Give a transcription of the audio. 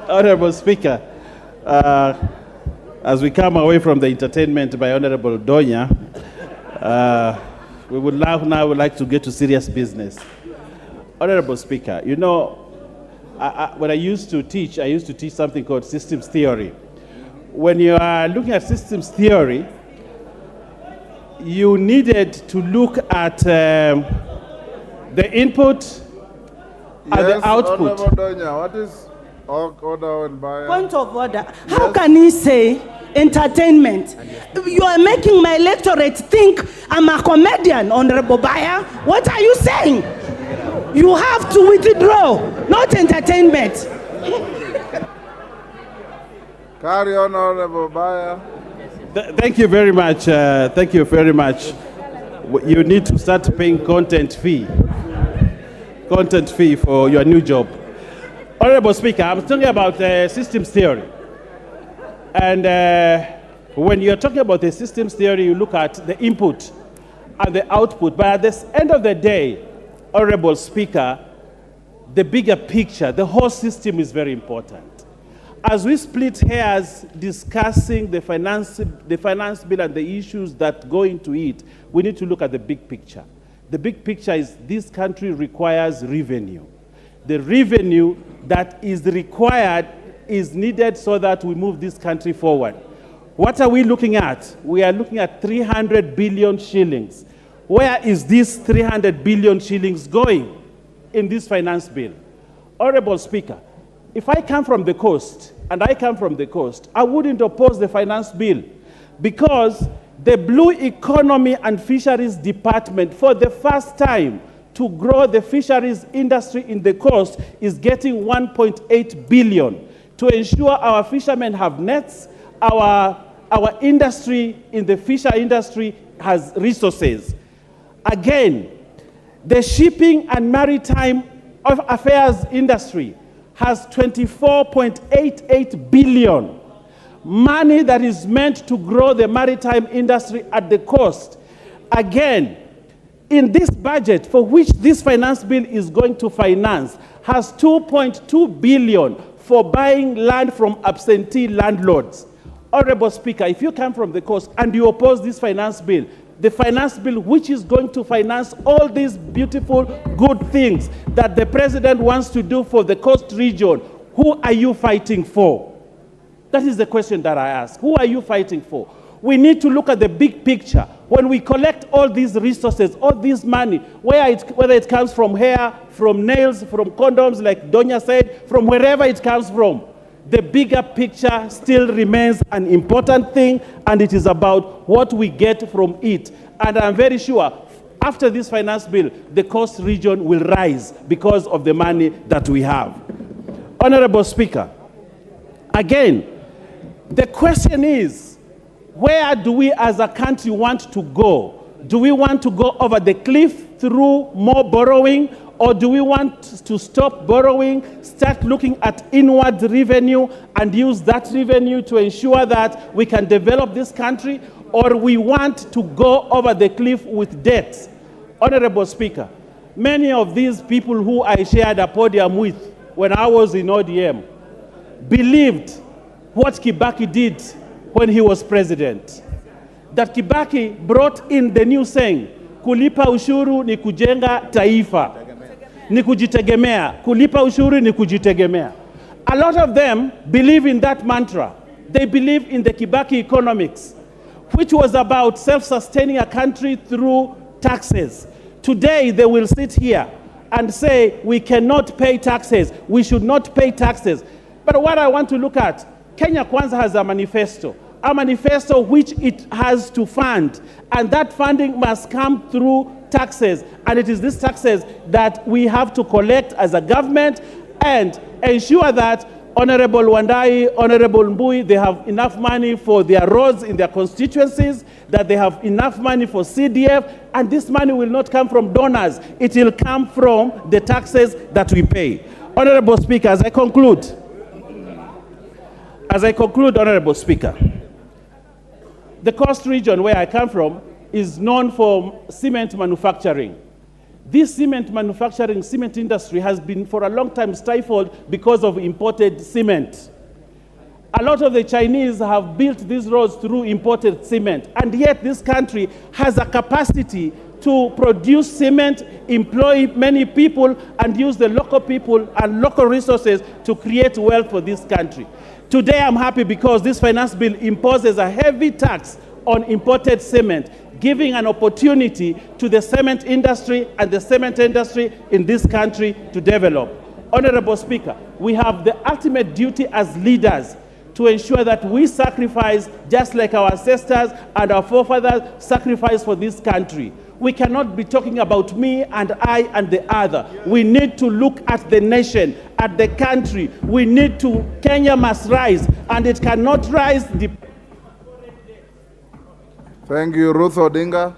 Honorable Speaker, as we come away from the entertainment by Honorable Donya, we would now like to get to serious business. Honorable Speaker, you know, when I used to teach something called systems theory. When you are looking at systems theory, you needed to look at the input and the output. Honorable Donya, what is order on Baya? Point of order. How can he say entertainment? You are making my electorate think I'm a comedian, Honorable Baya. What are you saying? You have to withdraw, not entertainment. Carry on, Honorable Baya. Thank you very much. Thank you very much. You need to start paying content fee for your new job. Honorable Speaker, I'm talking about systems theory. And when you're talking about the systems theory, you look at the input and the output. But at the end of the day, Honorable Speaker, the bigger picture, the whole system is very important. As we split hairs discussing the finance bill and the issues that go into it, we need to look at the big picture. The big picture is this country requires revenue. The revenue that is required is needed so that we move this country forward. What are we looking at? We are looking at 300 billion shillings. Where is this 300 billion shillings going in this finance bill? Honorable Speaker, if I come from the coast, I wouldn't oppose the finance bill because the Blue Economy and Fisheries Department, for the first time, to grow the fisheries industry in the coast is getting 1.8 billion to ensure our fishermen have nets, our industry in the fisher industry has resources. Again, the shipping and maritime affairs industry has 24.88 billion, money that is meant to grow the maritime industry at the coast. Again, in this budget, for which this finance bill is going to finance, has 2.2 billion for buying land from absentee landlords. Honorable Speaker, if you come from the coast and you oppose this finance bill, the finance bill which is going to finance all these beautiful, good things that the president wants to do for the coast region, who are you fighting for? That is the question that I ask. Who are you fighting for? We need to look at the big picture. When we collect all these resources, all this money, whether it comes from hair, from nails, from condoms, like Donya said, from wherever it comes from, the bigger picture still remains an important thing, and it is about what we get from it. And I'm very sure after this finance bill, the coast region will rise because of the money that we have. Honorable Speaker, again, the question is, where do we as a country want to go? Do we want to go over the cliff through more borrowing, or do we want to stop borrowing, start looking at inward revenue and use that revenue to ensure that we can develop this country, or we want to go over the cliff with debt? Honorable Speaker, many of these people who I shared a podium with when I was in ODM believed what Kibaki did when he was president. That Kibaki brought in the new saying, kulipa ushuru ni kujenga taifa, ni kujitegemea. Kulipa ushuru ni kujitegemea. A lot of them believe in that mantra. They believe in the Kibaki economics, which was about self-sustaining a country through taxes. Today, they will sit here and say, we cannot pay taxes. We should not pay taxes. But what I want to look at, Kenya Kwanza has a manifesto which it has to fund, and that funding must come through taxes, and it is these taxes that we have to collect as a government and ensure that Honorable Wandai, Honorable Mbui, they have enough money for their roads in their constituencies, that they have enough money for CDF, and this money will not come from donors. It will come from the taxes that we pay. Honorable Speaker, as I conclude, Honorable Speaker, the coast region where I come from is known for cement manufacturing. This cement manufacturing, cement industry has been for a long time stifled because of imported cement. A lot of the Chinese have built these roads through imported cement, and yet this country has a capacity to produce cement, employ many people, and use the local people and local resources to create wealth for this country. Today I'm happy because this finance bill imposes a heavy tax on imported cement, giving an opportunity to the cement industry and the cement industry in this country to develop. Honorable Speaker, we have the ultimate duty as leaders to ensure that we sacrifice just like our ancestors and our forefathers sacrificed for this country. We cannot be talking about me and I and the other. We need to look at the nation, at the country. We need to, Kenya must rise, and it cannot rise. Thank you, Ruth Odinga.